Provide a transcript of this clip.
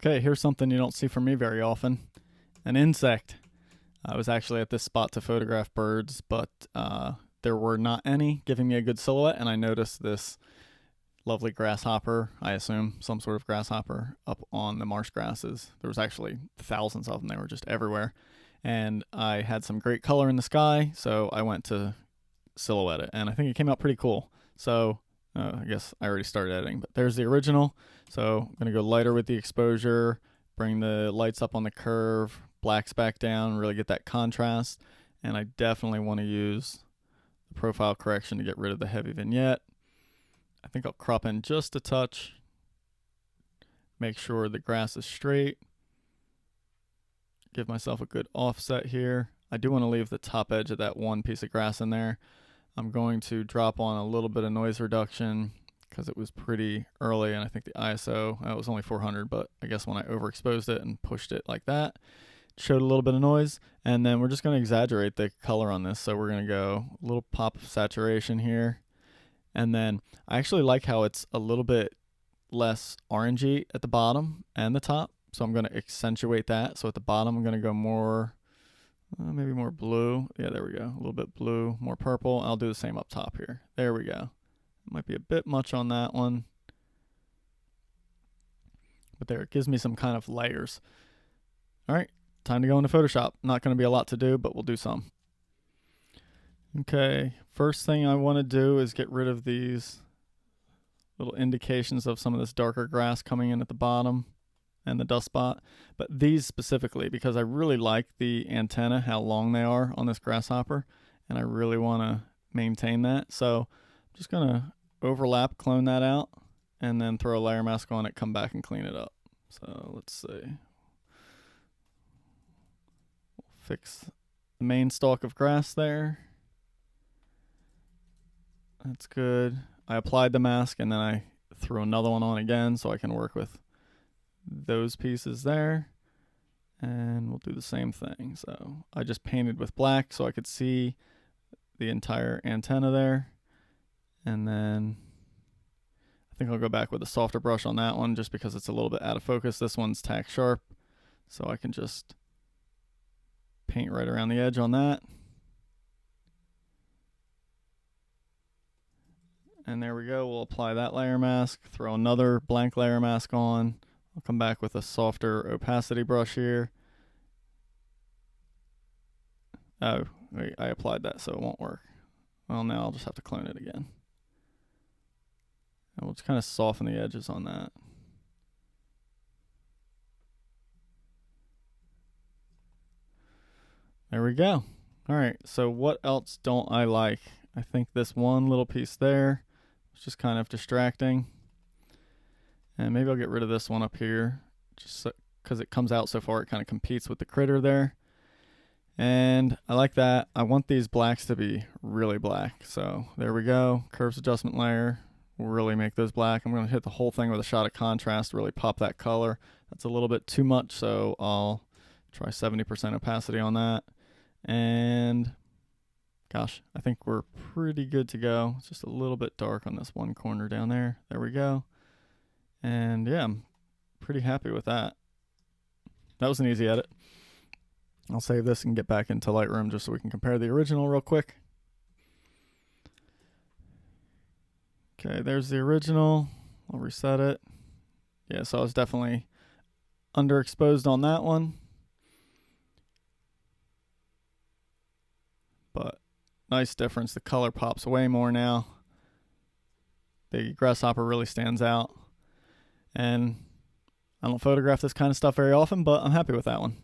Okay, here's something you don't see from me very often. An insect. I was actually at this spot to photograph birds, but there were not any giving me a good silhouette, and I noticed this lovely grasshopper, I assume some sort of grasshopper, up on the marsh grasses. There was actually thousands of them. They were just everywhere. And I had some great color in the sky, so I went to silhouette it, and I think it came out pretty cool. So I guess I already started editing, but there's the original. So I'm going to go lighter with the exposure, bring the lights up on the curve, blacks back down, really get that contrast. And I definitely want to use the profile correction to get rid of the heavy vignette. I think I'll crop in just a touch, make sure the grass is straight, give myself a good offset here. I do want to leave the top edge of that one piece of grass in there. I'm going to drop on a little bit of noise reduction because it was pretty early, and I think the ISO, it was only 400, but I guess when I overexposed it and pushed it like that, it showed a little bit of noise. And then we're just going to exaggerate the color on this. So we're going to go a little pop of saturation here. And then I actually like how it's a little bit less orangey at the bottom and the top. So I'm going to accentuate that. So at the bottom, I'm going to go more, maybe more blue. Yeah, there we go. A little bit blue, more purple. I'll do the same up top here. There we go. It might be a bit much on that one. But there, it gives me some kind of layers. All right, time to go into Photoshop. Not going to be a lot to do, but we'll do some. Okay, first thing I want to do is get rid of these little indications of some of this darker grass coming in at the bottom and the dust spot. But these specifically, because I really like the antenna, how long they are on this grasshopper, and I really want to maintain that. So I'm just going to overlap, clone that out, and then throw a layer mask on it, come back and clean it up. So let's see. We'll fix the main stalk of grass there. That's good. I applied the mask and then I threw another one on again so I can work with those pieces there. And we'll do the same thing. So I just painted with black so I could see the entire antenna there. And then I think I'll go back with a softer brush on that one just because it's a little bit out of focus. This one's tack sharp, so I can just paint right around the edge on that. And there we go. We'll apply that layer mask, throw another blank layer mask on. I'll come back with a softer opacity brush here. Oh, wait, I applied that, so it won't work. Well, now I'll just have to clone it again. And we'll just kind of soften the edges on that. There we go. All right, so what else don't I like? I think this one little piece there is just kind of distracting. And maybe I'll get rid of this one up here just because it comes out so far, it kind of competes with the critter there. And I like that. I want these blacks to be really black. So there we go. Curves adjustment layer. We'll really make those black. I'm going to hit the whole thing with a shot of contrast, really pop that color. That's a little bit too much, so I'll try 70% opacity on that. And gosh, I think we're pretty good to go. It's just a little bit dark on this one corner down there. There we go. And yeah, I'm pretty happy with that. That was an easy edit. I'll save this and get back into Lightroom just so we can compare the original real quick. Okay, there's the original. I'll reset it. Yeah, so I was definitely underexposed on that one. But nice difference. The color pops way more now. The grasshopper really stands out. And I don't photograph this kind of stuff very often, but I'm happy with that one.